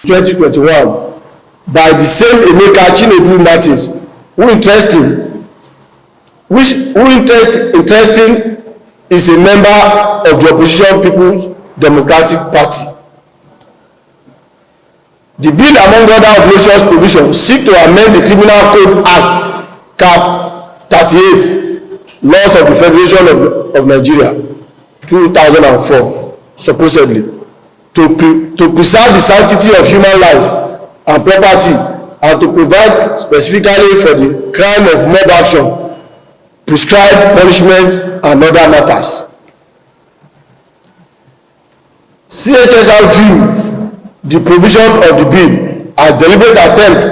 2021 by the same Emeka Chinedu Martins, who interesting is a member of the opposition People's Democratic Party. The bill, among other obnoxious provisions, seek to amend the Criminal Code Act Cap 38, Laws of the Federation of Nigeria, 2004, supposedly, to preserve the sanctity of human life and property, and to provide specifically for the crime of mob action, prescribed punishments, and other matters. CHSR views the provision of the bill as deliberate attempt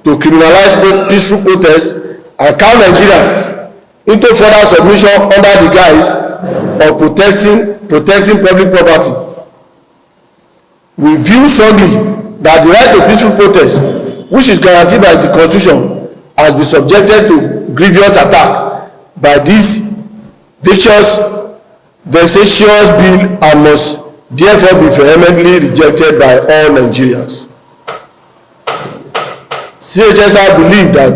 to criminalize peaceful protests and cow Nigerians into further submission under the guise of protecting public property. We view strongly that the right to peaceful protest, which is guaranteed by the Constitution, has been subjected to grievous attack by this vexatious bill and must therefore be vehemently rejected by all Nigerians. CHSR believe that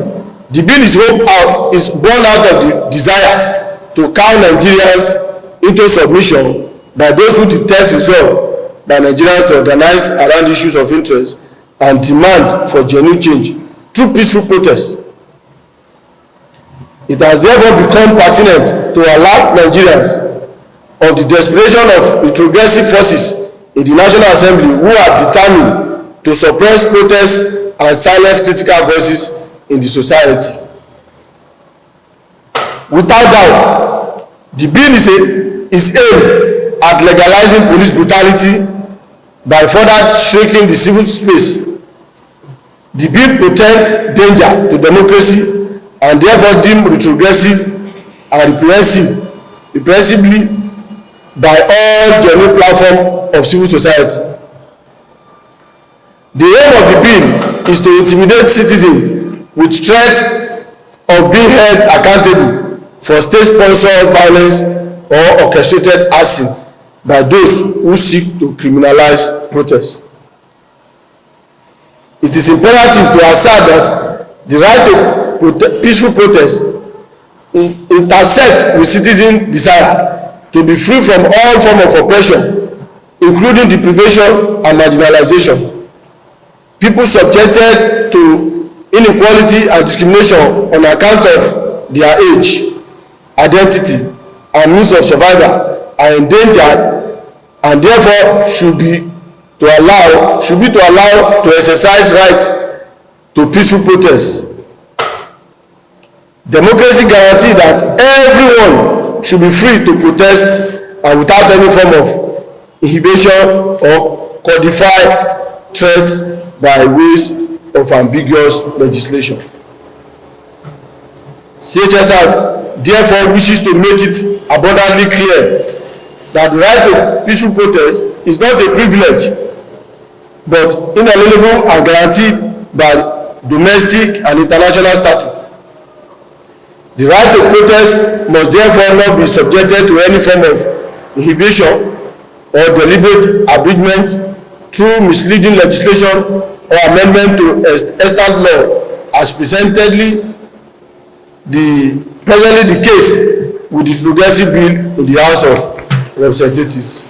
the bill is born out of the desire to cow Nigerians into submission by those who detect resolve by Nigerians to organize around issues of interest and demand for genuine change through peaceful protests. It has therefore become pertinent to alert Nigerians of the desperation of retrogressive forces in the National Assembly who are determined to suppress protests and silence critical voices in the society. Without doubt, the bill is aimed at legalizing police brutality by further shrinking the civil space. The bill portends danger to democracy and therefore deemed retrogressive and repressively by all genuine platform of civil society. The aim of the bill is to intimidate citizens with threat of being held accountable for state-sponsored violence or orchestrated action by those who seek to criminalize protests. It is imperative to assert that the right to peaceful protest intersects with citizen desire to be free from all form of oppression, including deprivation and marginalization. People subjected to inequality and discrimination on account of their age, identity, and means of survival are endangered, and therefore should be to allow to exercise right to peaceful protests. Democracy guarantees that everyone should be free to protest and without any form of inhibition or codified threats by ways of ambiguous legislation. CHSR therefore wishes to make it abundantly clear that the right to peaceful protest is not a privilege but inalienable and guaranteed by domestic and international status. The right to protest must therefore not be subjected to any form of inhibition or deliberate abridgment through misleading legislation or amendment to extant law as presently the case with the progressive bill in the House of Representatives.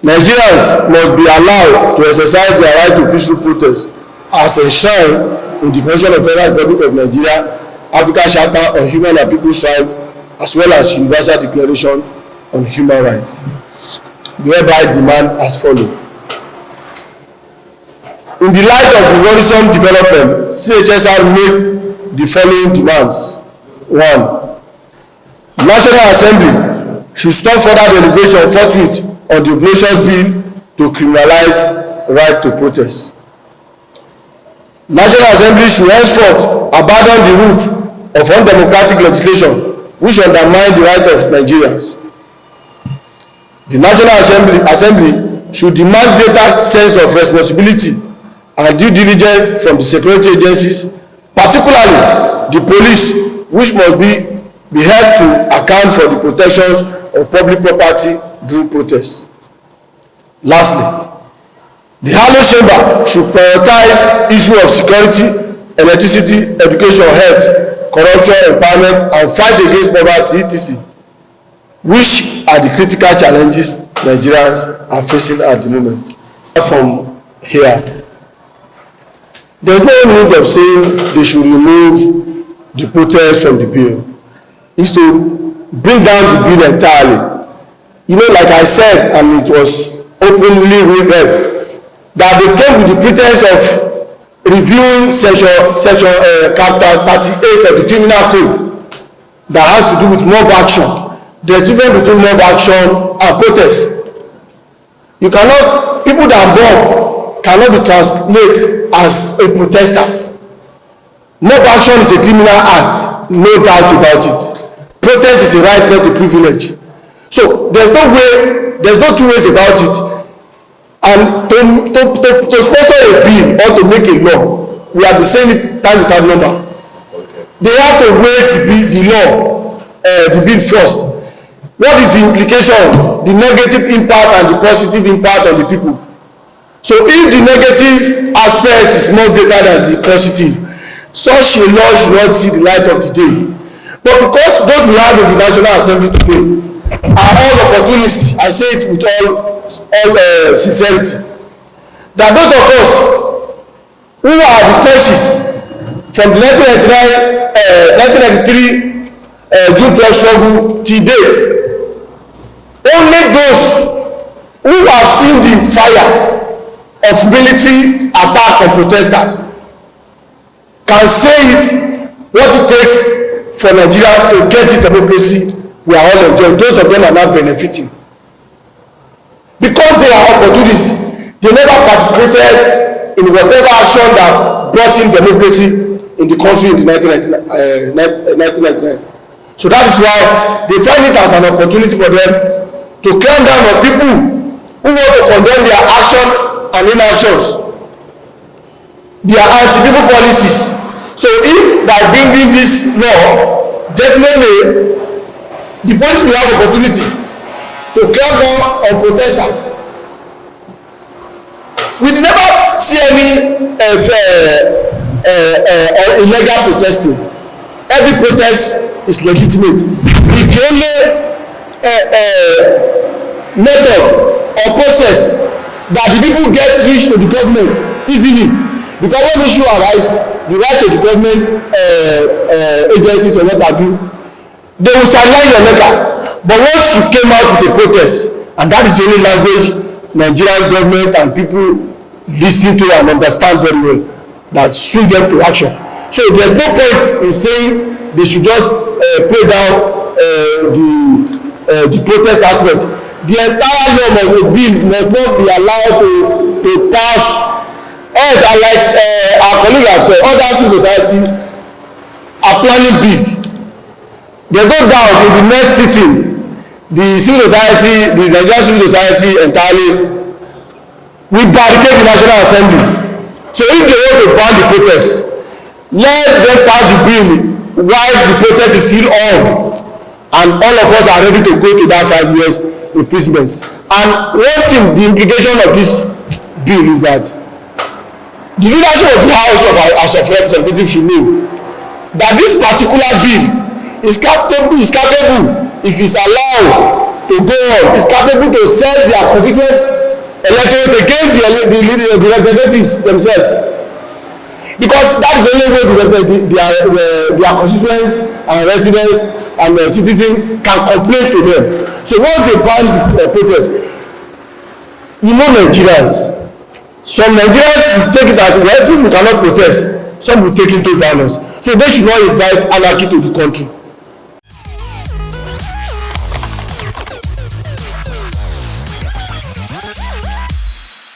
Nigerians must be allowed to exercise their right to peaceful protest as enshrined in the Constitution of the Federal Republic of Nigeria, African Charter on Human and People's Rights, as well as Universal Declaration on Human Rights. We hereby demand as follows. In the light of the worrisome development, CHSR made the following demands. 1. The National Assembly should stop further deliberation forthwith on the obnoxious bill to criminalize right to protest. National Assembly should henceforth abandon the route of undemocratic legislation which undermines the right of Nigerians. The National Assembly should demand greater sense of responsibility and due diligence from the security agencies, particularly the police, which must be held to account for the protections of public property during protests. Lastly, the Harlow Chamber should prioritize issues of security, electricity, education, health, corruption, empowerment, and fight against poverty, etc., which are the critical challenges Nigerians are facing at the moment. From here, there is no need of saying they should remove the protest from the bill. It's to bring down the bill entirely. You know, like I said, and it was openly read, that they came with the pretense of reviewing section chapter 38 of the criminal code that has to do with mob action. There is difference between mob action and protest. You cannot, people that mob cannot be translated as a protester. Mob action is a criminal act, no doubt about it. Protest is a right, not a privilege. So there's no way, there's no two ways about it. And to sponsor a bill or to make a law, we have been saying it time without number. They have to weigh the law, the bill first. What is the implication, the negative impact and the positive impact on the people? So if the negative aspect is more greater than the positive, such a law should not see the light of the day. But because those we have in the National Assembly today are all opportunists, I say it with all sincerity, that those of us who are the trenches from the 1993 June 12 struggle till date, only those who have seen the fire of military attack on protesters can say it, what it takes for Nigeria to get this democracy we are all enjoying. Those of them are not benefiting. Because they are opportunists, they never participated in whatever action that brought in democracy in the country in the 1999. So that is why they find it as an opportunity for them to clamp down on people who want to condemn their action and inactions, their anti-people policies. So if by bringing this law, definitely the police will have opportunity to clamp down on protesters. We never see any illegal protesting. Every protest is legitimate. It's the only method or process that the people get reach to the government easily. Because when issue arise, you write to the government agencies or what have you, they will sideline your letter. But once you came out with a protest, and that is the only language Nigerian government and people listen to and understand very well, that swing them to action. So there's no point in saying they should just play down the protest aspect. The entire norm of the bill must not be allowed to pass. Else, like our colleagues have said, other civil society are planning big. They go down in the next sitting. The civil society, the Nigerian civil society entirely, will barricade the National Assembly. So if they want to ban the protest, let them pass the bill while the protest is still on, and all of us are ready to go to that 5 years imprisonment. And one thing, the implication of this bill is that the leadership of the House of Representatives should know that this particular bill is capable, if it's allowed to go on, is capable to sell their constituent electorate against the representatives themselves. Because that is the only way their constituents and residents and citizens can complain to them. So once they ban the protest, you know Nigerians, some Nigerians will take it as, well, since we cannot protest, some will take it to violence. So they should not invite anarchy to the country.